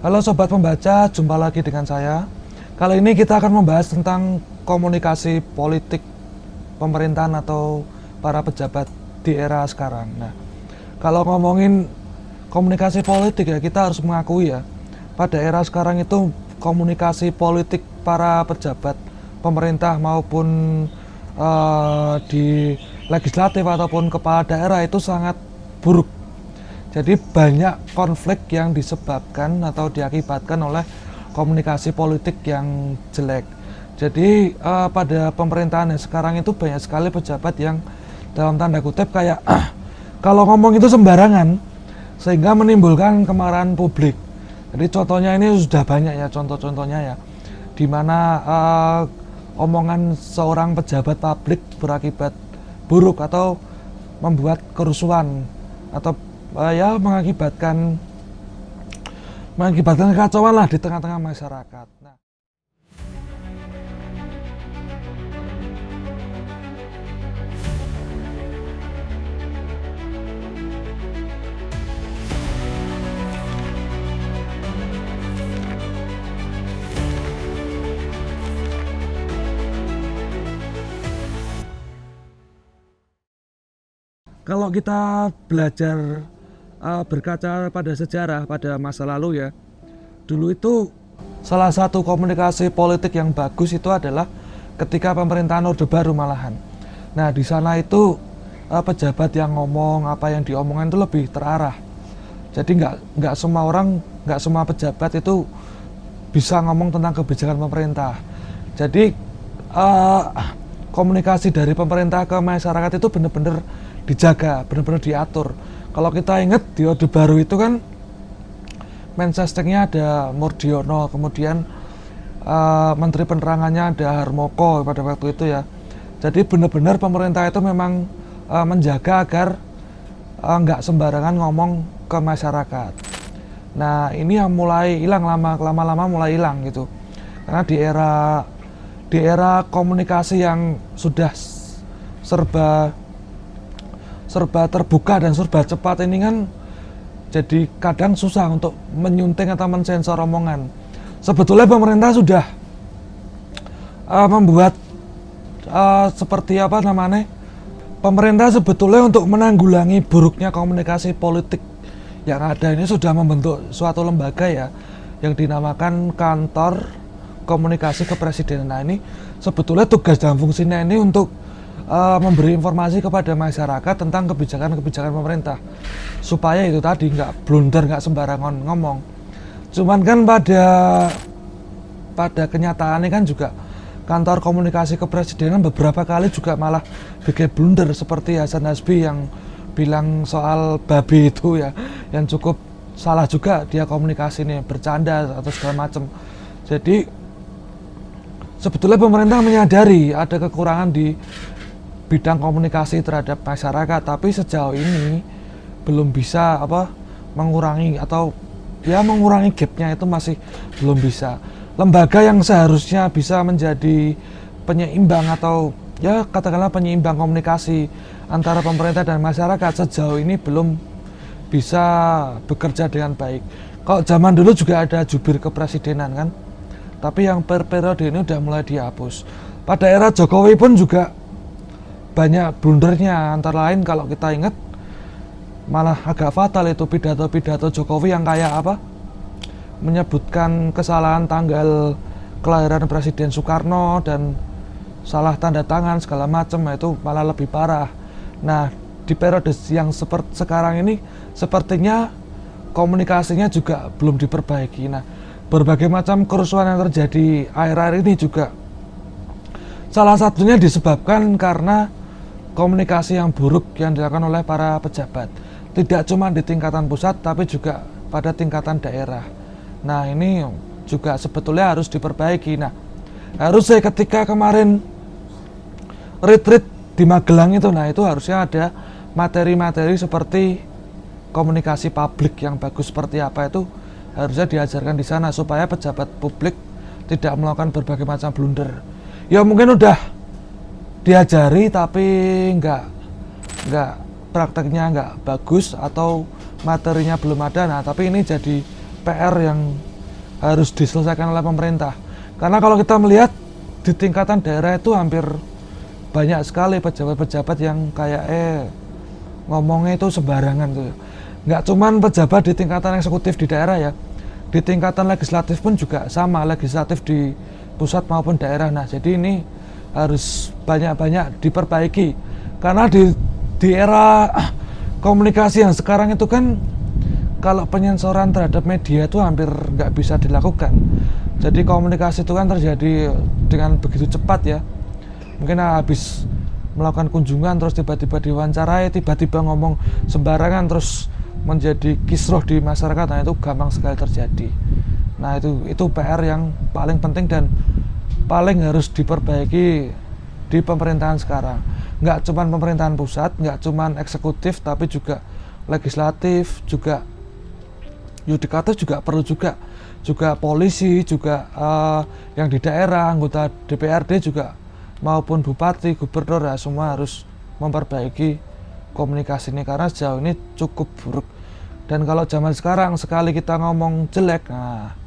Halo sobat pembaca, jumpa lagi dengan saya. Kali ini kita akan membahas tentang komunikasi politik pemerintahan atau para pejabat di era sekarang. Nah, kalau ngomongin komunikasi politik ya kita harus mengakui ya, pada era sekarang itu komunikasi politik para pejabat pemerintah maupun di legislatif ataupun kepala daerah itu sangat buruk. Jadi banyak konflik yang disebabkan atau diakibatkan oleh komunikasi politik yang jelek. Jadi pada pemerintahan yang sekarang itu banyak sekali pejabat yang dalam tanda kutip kayak kalau ngomong itu sembarangan sehingga menimbulkan kemarahan publik. Jadi contohnya ini sudah banyak ya contoh-contohnya ya, dimana omongan seorang pejabat publik berakibat buruk atau membuat kerusuhan atau ya mengakibatkan kekacauan lah di tengah-tengah masyarakat. Nah, kalau kita belajar berkaca pada sejarah pada masa lalu ya, dulu itu salah satu komunikasi politik yang bagus itu adalah ketika pemerintahan Orde Baru malahan. Nah di sana itu pejabat yang ngomong apa yang diomongkan itu lebih terarah. Jadi nggak semua orang, nggak semua pejabat itu bisa ngomong tentang kebijakan pemerintah. Jadi komunikasi dari pemerintah ke masyarakat itu benar-benar dijaga, benar-benar diatur. Kalau kita ingat di Orde Baru itu kan Mensesteknya ada Murdiono, kemudian Menteri Penerangannya ada Harmoko pada waktu itu ya. Jadi benar-benar pemerintah itu memang menjaga agar nggak sembarangan ngomong ke masyarakat. Nah ini yang mulai hilang lama-lama mulai hilang gitu. Karena di era komunikasi yang sudah serba terbuka dan serba cepat ini kan jadi kadang susah untuk menyunting atau mensensor omongan. Sebetulnya pemerintah sudah membuat seperti apa namanya, pemerintah sebetulnya untuk menanggulangi buruknya komunikasi politik yang ada ini sudah membentuk suatu lembaga ya yang dinamakan Kantor Komunikasi Kepresidenan. Nah ini sebetulnya tugas dan fungsinya ini untuk memberi informasi kepada masyarakat tentang kebijakan-kebijakan pemerintah supaya itu tadi nggak blunder, nggak sembarangan ngomong. Cuman kan pada kenyataannya kan juga Kantor Komunikasi Kepresidenan beberapa kali juga malah bikin blunder seperti Hasan Hasbi yang bilang soal babi itu ya, yang cukup salah juga dia komunikasi nih, bercanda atau segala macam. Jadi sebetulnya pemerintah menyadari ada kekurangan di bidang komunikasi terhadap masyarakat, tapi sejauh ini belum bisa mengurangi atau ya mengurangi gapnya itu masih belum bisa. Lembaga yang seharusnya bisa menjadi penyeimbang atau ya katakanlah penyeimbang komunikasi antara pemerintah dan masyarakat sejauh ini belum bisa bekerja dengan baik. Kalau zaman dulu juga ada jubir kepresidenan kan, tapi yang per periode ini udah mulai dihapus. Pada era Jokowi pun juga banyak blundernya, antara lain kalau kita ingat malah agak fatal itu pidato-pidato Jokowi yang kayak menyebutkan kesalahan tanggal kelahiran Presiden Soekarno dan salah tanda tangan segala macam, itu malah lebih parah. Nah di periode yang seperti sekarang ini sepertinya komunikasinya juga belum diperbaiki. Nah berbagai macam kerusuhan yang terjadi akhir-akhir ini juga salah satunya disebabkan karena komunikasi yang buruk yang dilakukan oleh para pejabat, tidak cuma di tingkatan pusat tapi juga pada tingkatan daerah. Nah ini juga sebetulnya harus diperbaiki. Nah harusnya ketika kemarin retreat di Magelang itu, nah itu harusnya ada materi-materi seperti komunikasi publik yang bagus seperti apa, itu harusnya diajarkan di sana supaya pejabat publik tidak melakukan berbagai macam blunder. Ya mungkin udah diajari tapi nggak prakteknya nggak bagus atau materinya belum ada. Nah tapi ini jadi PR yang harus diselesaikan oleh pemerintah. Karena kalau kita melihat di tingkatan daerah itu hampir banyak sekali pejabat-pejabat yang kayak ngomongnya itu sembarangan tuh. Nggak cuman pejabat di tingkatan eksekutif di daerah ya, di tingkatan legislatif pun juga sama, legislatif di pusat maupun daerah. Nah, jadi ini harus banyak-banyak diperbaiki. Karena di era komunikasi yang sekarang itu kan, kalau penyensoran terhadap media itu hampir nggak bisa dilakukan. Jadi komunikasi itu kan terjadi dengan begitu cepat ya. Mungkin habis melakukan kunjungan terus tiba-tiba diwawancarai, tiba-tiba ngomong sembarangan terus menjadi kisruh di masyarakat. Nah, itu gampang sekali terjadi. Nah, itu PR yang paling penting dan paling harus diperbaiki di pemerintahan sekarang. Nggak cuma pemerintahan pusat, nggak cuma eksekutif, tapi juga legislatif, juga yudikatif juga perlu juga polisi juga, yang di daerah, anggota DPRD juga maupun bupati, gubernur ya, semua harus memperbaiki komunikasi ini karena sejauh ini cukup buruk. Dan kalau zaman sekarang sekali kita ngomong jelek, nah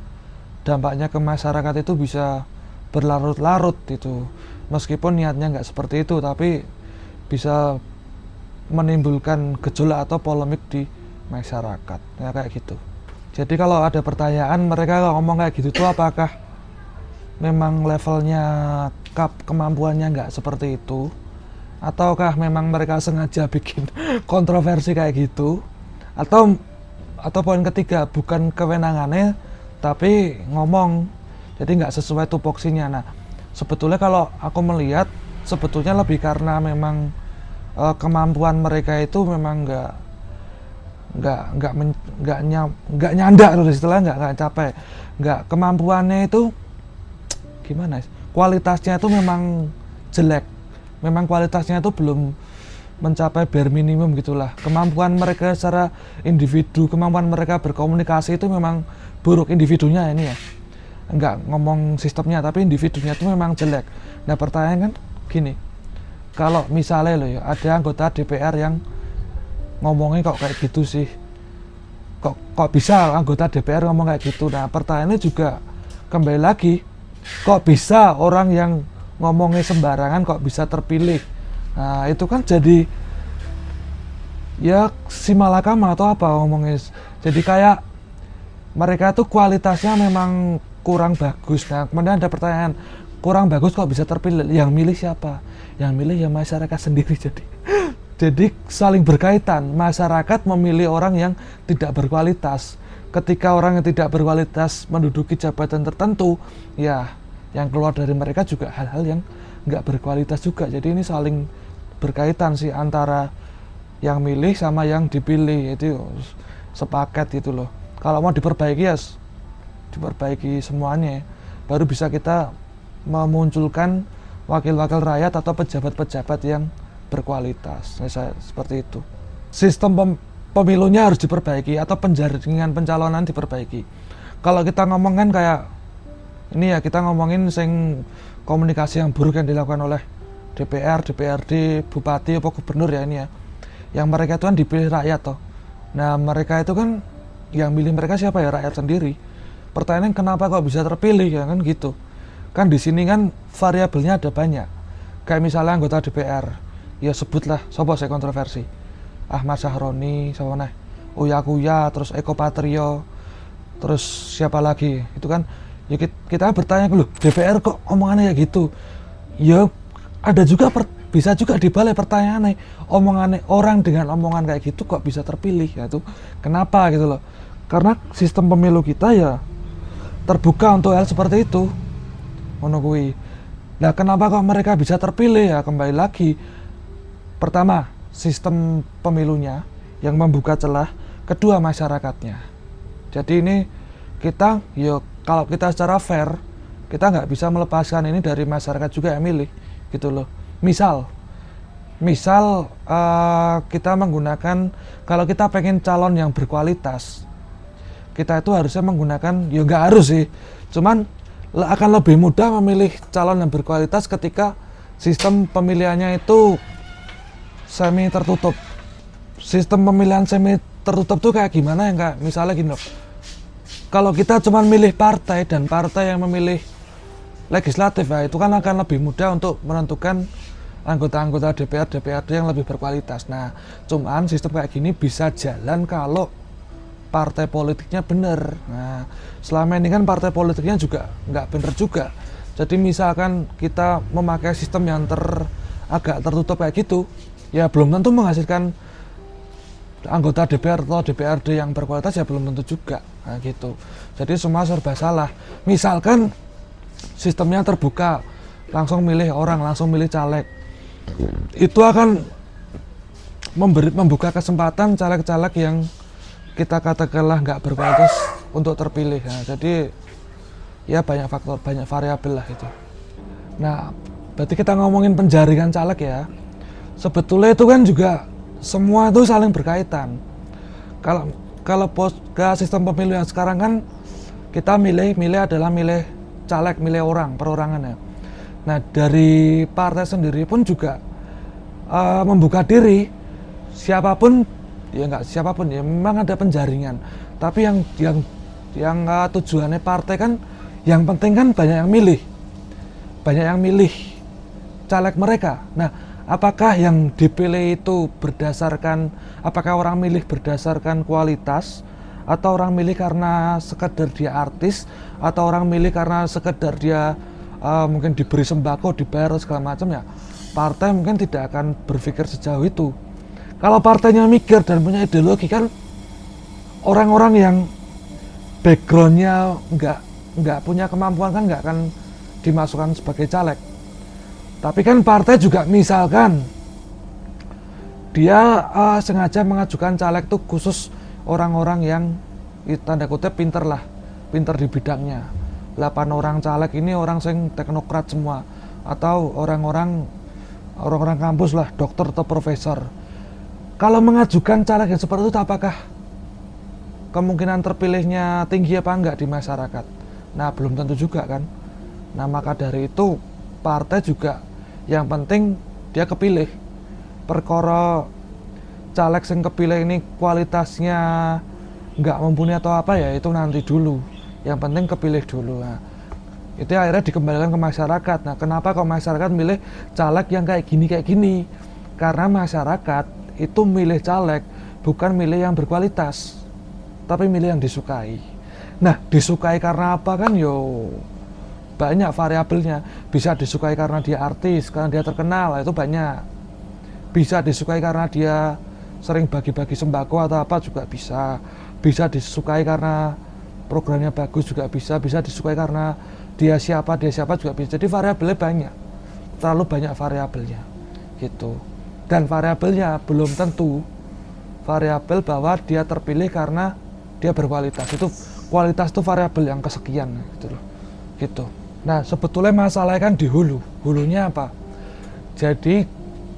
dampaknya ke masyarakat itu bisa berlarut-larut itu. Meskipun niatnya nggak seperti itu, tapi bisa menimbulkan gejolak atau polemik di masyarakat ya, kayak gitu. Jadi kalau ada pertanyaan mereka ngomong kayak gitu tuh apakah memang levelnya kemampuannya nggak seperti itu, ataukah memang mereka sengaja bikin kontroversi kayak gitu, atau poin ketiga bukan kewenangannya tapi ngomong jadi nggak sesuai tupoksinya. Nah, sebetulnya kalau aku melihat sebetulnya lebih karena memang kemampuan mereka itu memang nggak nyanda loh, istilahnya nggak capek, nggak, kemampuannya itu gimana, kualitasnya itu memang jelek, memang kualitasnya itu belum mencapai bare minimum gitulah. Kemampuan mereka secara individu, kemampuan mereka berkomunikasi itu memang buruk individunya ini ya, nggak ngomong sistemnya tapi individunya itu memang jelek. Nah, pertanyaan kan gini, kalau misalnya loh ya ada anggota DPR yang ngomongnya kok kayak gitu sih, kok bisa anggota DPR ngomong kayak gitu. Nah, pertanyaannya juga kembali lagi, kok bisa orang yang ngomongnya sembarangan kok bisa terpilih? Nah, itu kan jadi ya simalakama atau apa ngomongnya. Jadi kayak mereka tuh kualitasnya memang kurang bagus. Nah, kemudian ada pertanyaan, kurang bagus kok bisa terpilih? Yang milih siapa? Yang milih ya masyarakat sendiri. Jadi saling berkaitan. Masyarakat memilih orang yang tidak berkualitas. Ketika orang yang tidak berkualitas menduduki jabatan tertentu, ya yang keluar dari mereka juga hal-hal yang nggak berkualitas juga. Jadi ini saling berkaitan sih antara yang milih sama yang dipilih, itu sepaket gitu loh. Kalau mau diperbaiki ya diperbaiki semuanya, baru bisa kita memunculkan wakil-wakil rakyat atau pejabat-pejabat yang berkualitas. Saya seperti itu. Sistem pemilunya harus diperbaiki atau penjaringan pencalonan diperbaiki. Kalau kita ngomong kan kayak ini ya, kita ngomongin komunikasi yang buruk yang dilakukan oleh DPR, DPRD, bupati atau gubernur ya ini ya. Yang mereka itu kan dipilih rakyat toh. Nah, mereka itu kan yang milih mereka siapa ya? Rakyat sendiri. Pertanyaan kenapa kok bisa terpilih ya kan gitu. Kan di sini kan variabelnya ada banyak. Kayak misalnya anggota DPR, ya sebutlah sopo saya kontroversi, Ahmad Sahroni, siapa nih, Uya Kuya, terus Eko Patrio, terus siapa lagi, itu kan ya kita bertanya loh, DPR kok omongannya ya gitu. Ya ada juga bisa juga dibalik pertanyaannya, omongannya orang dengan omongan kayak gitu kok bisa terpilih ya, itu kenapa gitu loh. Karena sistem pemilu kita ya terbuka untuk hal seperti itu, ngono kuwi. Nah, kenapa kok mereka bisa terpilih ya, kembali lagi, pertama, sistem pemilunya yang membuka celah, kedua masyarakatnya. Jadi ini kita, kalau kita secara fair, kita nggak bisa melepaskan ini dari masyarakat juga yang milih, gitu loh. Misal kita menggunakan, kalau kita pengen calon yang berkualitas, kita itu harusnya menggunakan, ya nggak harus sih, cuman akan lebih mudah memilih calon yang berkualitas ketika sistem pemilihannya itu semi tertutup. Sistem pemilihan semi tertutup tuh kayak gimana ya, misalnya gini loh, kalau kita cuma milih partai dan partai yang memilih legislatif ya, itu kan akan lebih mudah untuk menentukan anggota-anggota DPRD yang lebih berkualitas. Nah, cuman sistem kayak gini bisa jalan kalau partai politiknya bener. Nah, selama ini kan partai politiknya juga nggak bener juga. Jadi misalkan kita memakai sistem yang agak tertutup kayak gitu, ya belum tentu menghasilkan anggota DPR atau DPRD yang berkualitas, ya belum tentu juga. Nah, gitu. Jadi semua serba salah. Misalkan sistemnya terbuka, langsung milih orang, langsung milih caleg, itu akan membuka kesempatan caleg-caleg yang kita katakanlah nggak berkualitas untuk terpilih. Nah, jadi ya banyak faktor, banyak variabel lah itu. Nah, berarti kita ngomongin penjaringan caleg ya, sebetulnya itu kan juga semua itu saling berkaitan. Kalau sistem pemilu yang sekarang kan kita milih adalah milih caleg, milih orang, perorangan ya. Nah, dari partai sendiri pun juga membuka diri, siapapun ya, nggak siapapun ya, memang ada penjaringan. Tapi yang tujuannya partai kan, yang penting kan banyak yang milih caleg mereka. Nah, apakah yang dipilih itu apakah orang milih berdasarkan kualitas, atau orang milih karena sekedar dia artis, atau orang milih karena sekedar dia mungkin diberi sembako, dibayar segala macam ya, partai mungkin tidak akan berpikir sejauh itu. Kalau partainya mikir dan punya ideologi kan, orang-orang yang backgroundnya nggak punya kemampuan kan nggak akan dimasukkan sebagai caleg. Tapi kan partai juga misalkan dia sengaja mengajukan caleg tuh khusus orang-orang yang tanda kutip pinter di bidangnya. 8 orang caleg ini orang sing teknokrat semua, atau orang-orang kampus lah, dokter atau profesor. Kalau mengajukan caleg yang seperti itu, apakah kemungkinan terpilihnya tinggi apa enggak di masyarakat? Nah, belum tentu juga kan. Nah, maka dari itu partai juga yang penting dia kepilih. Perkara caleg yang kepilih ini kualitasnya nggak mumpuni atau apa ya, itu nanti dulu. Yang penting kepilih dulu. Nah, itu akhirnya dikembalikan ke masyarakat. Nah, kenapa kok masyarakat milih caleg yang kayak gini? Karena masyarakat itu milih caleg bukan milih yang berkualitas, tapi milih yang disukai. Nah, disukai karena apa kan? Banyak variabelnya. Bisa disukai karena dia artis, karena dia terkenal, itu banyak. Bisa disukai karena dia sering bagi-bagi sembako atau apa juga bisa. Bisa disukai karena programnya bagus juga bisa disukai karena dia siapa juga bisa. Jadi variabelnya banyak, terlalu banyak variabelnya gitu. Dan variabelnya belum tentu variabel bahwa dia terpilih karena dia berkualitas. Itu kualitas itu variabel yang kesekian gitu loh. Gitu. Nah, sebetulnya masalahnya kan di hulunya apa? Jadi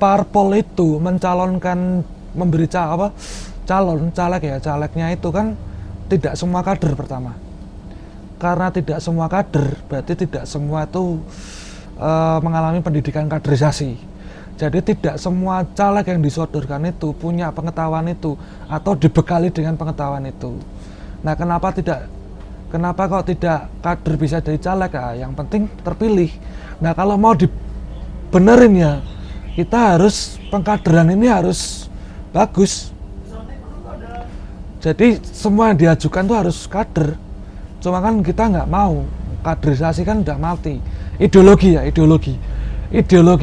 parpol itu mencalonkan, memberi calegnya itu kan tidak semua kader pertama. Karena tidak semua kader, berarti tidak semua itu mengalami pendidikan kaderisasi. Jadi tidak semua caleg yang disodorkan itu punya pengetahuan itu atau dibekali dengan pengetahuan itu. Nah, kenapa kok tidak kader bisa jadi caleg? Yang penting terpilih. Nah, kalau mau dibenerin ya, kita harus pengkaderan ini harus bagus. Jadi semua yang diajukan tuh harus kader. Cuma kan kita nggak mau, kaderisasi kan udah mati. Ideologi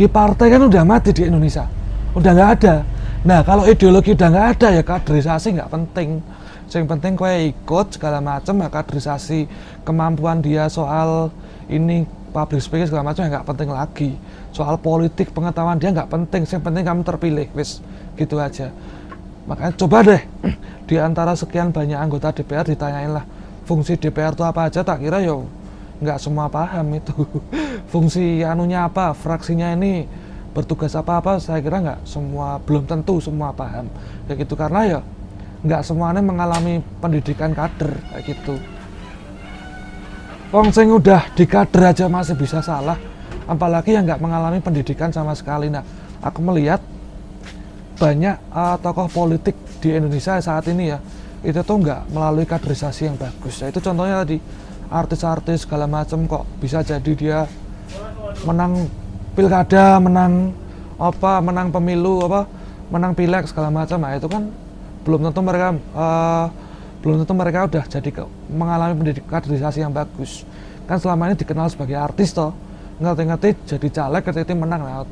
partai kan udah mati di Indonesia, udah nggak ada. Nah, kalau ideologi udah nggak ada ya kaderisasi nggak penting. Yang penting kowe ikut segala macam ya, kaderisasi kemampuan dia soal ini public speaking segala macam ya nggak penting lagi. Soal politik pengetahuan dia nggak penting. Yang penting kamu terpilih, wis gitu aja. Makanya coba deh di antara sekian banyak anggota DPR ditanyain lah fungsi DPR itu apa aja, tak kira nggak semua paham itu. Fungsi anunya apa, fraksinya ini bertugas apa-apa, saya kira nggak semua, belum tentu semua paham kayak gitu, karena ya nggak semuanya mengalami pendidikan kader kayak gitu. Wong sing udah di kader aja masih bisa salah, apalagi yang nggak mengalami pendidikan sama sekali. Nah, aku melihat banyak tokoh politik di Indonesia saat ini ya, itu tuh nggak melalui kaderisasi yang bagus. Nah, itu contohnya tadi artis-artis segala macam kok bisa jadi dia menang pilkada, menang menang pemilu menang pileg segala macam. Nah, itu kan belum tentu mereka udah jadi mengalami pendidikan kaderisasi yang bagus. Kan selama ini dikenal sebagai artis toh, ngerti-ngerti jadi caleg, ngerti menang. Nah,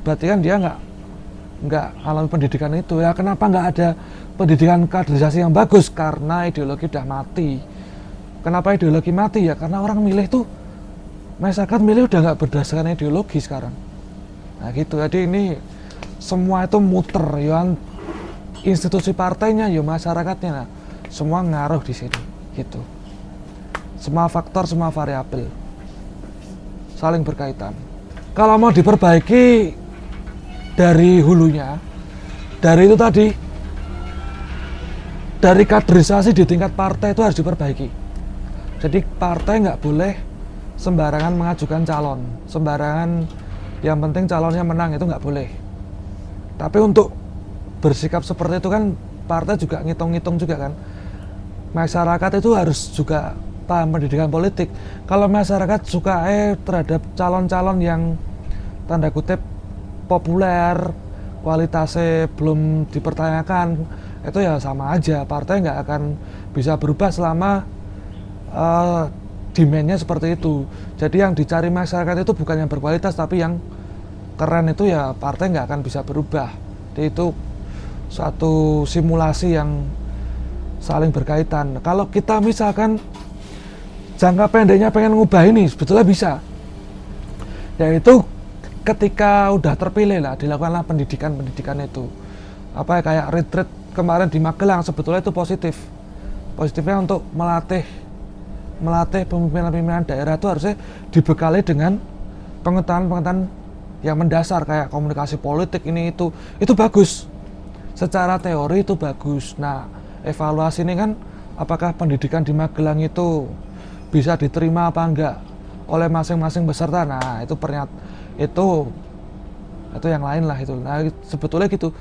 berarti kan dia nggak alami pendidikan itu. Ya kenapa nggak ada pendidikan kaderisasi yang bagus? Karena ideologi udah mati. Kenapa ideologi mati? Ya karena orang milih tuh, masyarakat milih udah nggak berdasarkan ideologi sekarang. Nah gitu, jadi ini semua itu muter, ya institusi partainya, ya masyarakatnya, nah, semua ngaruh di sini, gitu. Semua faktor, semua variabel saling berkaitan. Kalau mau diperbaiki dari hulunya, dari itu tadi, dari kaderisasi di tingkat partai itu harus diperbaiki. Jadi partai nggak boleh sembarangan mengajukan calon, sembarangan, yang penting calonnya menang, itu nggak boleh. Tapi untuk bersikap seperti itu kan partai juga ngitung-ngitung juga kan. Masyarakat itu harus juga paham pendidikan politik. Kalau masyarakat suka terhadap calon-calon yang tanda kutip populer, kualitasnya belum dipertanyakan, itu ya sama aja, partai nggak akan bisa berubah selama demand-nya seperti itu. Jadi yang dicari masyarakat itu bukan yang berkualitas, tapi yang keren. Itu ya partai nggak akan bisa berubah. Jadi itu suatu simulasi yang saling berkaitan. Kalau kita misalkan jangka pendeknya pengen ngubah ini, sebetulnya bisa. Yaitu ketika udah terpilih lah, dilakukanlah pendidikan itu. Kayak retreat kemarin di Magelang, sebetulnya itu positif. Positifnya untuk melatih pemimpinan daerah itu harusnya dibekali dengan pengetahuan yang mendasar kayak komunikasi politik itu bagus. Secara teori itu bagus. Nah, evaluasi ini kan apakah pendidikan di Magelang itu bisa diterima apa enggak oleh masing-masing peserta. Nah, itu yang lain lah itu. Nah, sebetulnya gitu.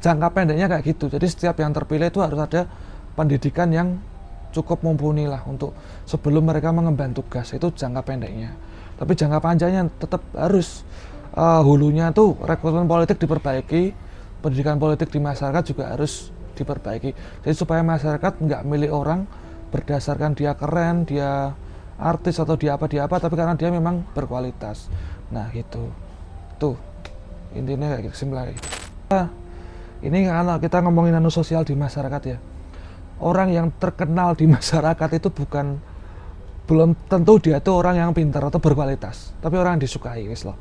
Jangka pendeknya kayak gitu. Jadi setiap yang terpilih itu harus ada pendidikan yang cukup mumpuni lah untuk sebelum mereka mengemban tugas. Itu jangka pendeknya. Tapi jangka panjangnya tetap harus hulunya tuh rekrutmen politik diperbaiki, pendidikan politik di masyarakat juga harus diperbaiki. Jadi supaya masyarakat nggak milih orang berdasarkan dia keren, dia artis atau dia apa, tapi karena dia memang berkualitas. Nah gitu. Tuh intinya kayak kesimpulannya. Ini kalau kita ngomongin sosial di masyarakat ya, orang yang terkenal di masyarakat itu belum tentu dia tuh orang yang pintar atau berkualitas, tapi orang yang disukai wis loh.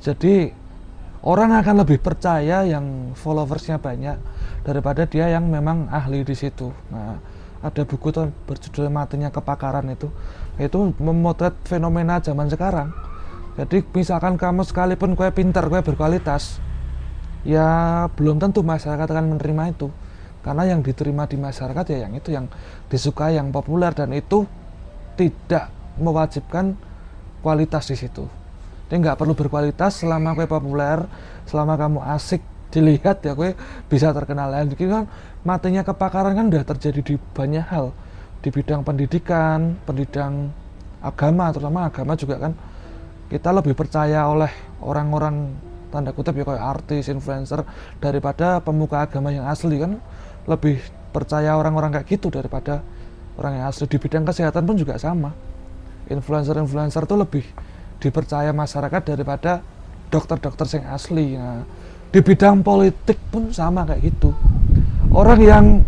Jadi orang akan lebih percaya yang followersnya banyak daripada dia yang memang ahli di situ. Nah, ada buku tuh berjudul Matinya Kepakaran, itu memotret fenomena zaman sekarang. Jadi misalkan kamu sekalipun kue pintar, kue berkualitas, ya belum tentu masyarakat akan menerima itu. Karena yang diterima di masyarakat ya yang itu, yang disukai, yang populer, dan itu tidak mewajibkan kualitas di situ. Jadi nggak perlu berkualitas selama kue populer, selama kamu asik dilihat ya kue bisa terkenal. Jadi kan matinya kepakaran kan udah terjadi di banyak hal, di bidang pendidikan, bidang agama, terutama agama juga kan kita lebih percaya oleh orang-orang tanda kutip ya kayak artis, influencer daripada pemuka agama yang asli. Kan lebih percaya orang-orang kayak gitu daripada orang yang asli. Di bidang kesehatan pun juga sama, influencer tuh lebih dipercaya masyarakat daripada dokter-dokter yang asli. Nah, di bidang politik pun sama kayak gitu. Orang yang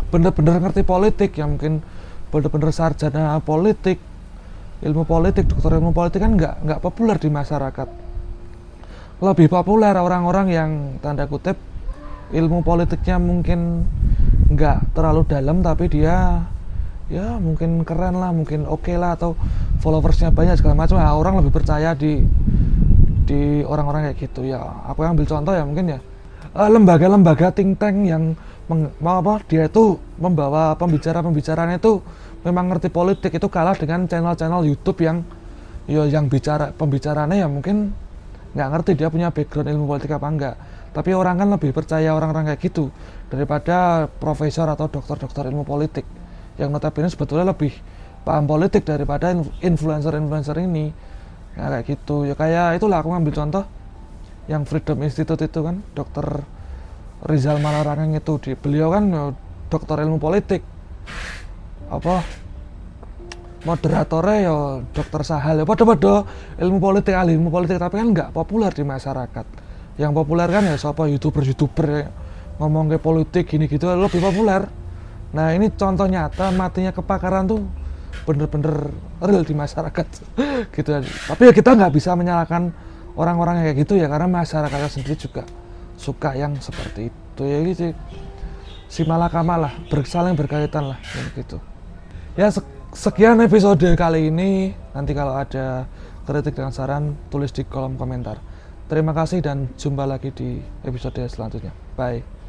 benar-benar ngerti politik, yang mungkin benar-benar sarjana politik, ilmu politik, dokter ilmu politik kan nggak populer di masyarakat. Lebih populer orang-orang yang tanda kutip ilmu politiknya mungkin nggak terlalu dalam, tapi dia ya mungkin keren lah, mungkin oke lah, atau followersnya banyak segala macam. Nah, orang lebih percaya di orang-orang kayak gitu. Ya aku ambil contoh ya mungkin ya lembaga-lembaga think tank yang dia itu membawa pembicaranya itu memang ngerti politik, itu kalah dengan channel-channel YouTube yang pembicaranya ya mungkin nggak ngerti dia punya background ilmu politik apa enggak. Tapi orang kan lebih percaya orang-orang kayak gitu daripada profesor atau dokter-dokter ilmu politik yang notabene sebetulnya lebih paham politik daripada influencer-influencer ini. Nah kayak gitu ya, kayak itulah aku ngambil contoh yang Freedom Institute itu kan, dokter Rizal Malarangeng itu, beliau kan ya, dokter ilmu politik, apa moderatornya ya dokter Sahal ya pada ilmu politik, ahli ilmu politik, tapi kan nggak populer di masyarakat. Yang populer kan ya siapa, youtuber ya, ngomong ke politik gini gitu lebih populer. Nah ini contoh nyata matinya kepakaran tuh bener-bener real di masyarakat gitu. Tapi ya kita nggak bisa menyalahkan orang-orang kayak gitu ya, karena masyarakatnya sendiri juga suka yang seperti itu ya gitu. Si malakama lah, saling berkaitan lah gitu. Ya sekian episode kali ini. Nanti kalau ada kritik dan saran tulis di kolom komentar. Terima kasih dan jumpa lagi di episode selanjutnya. Bye.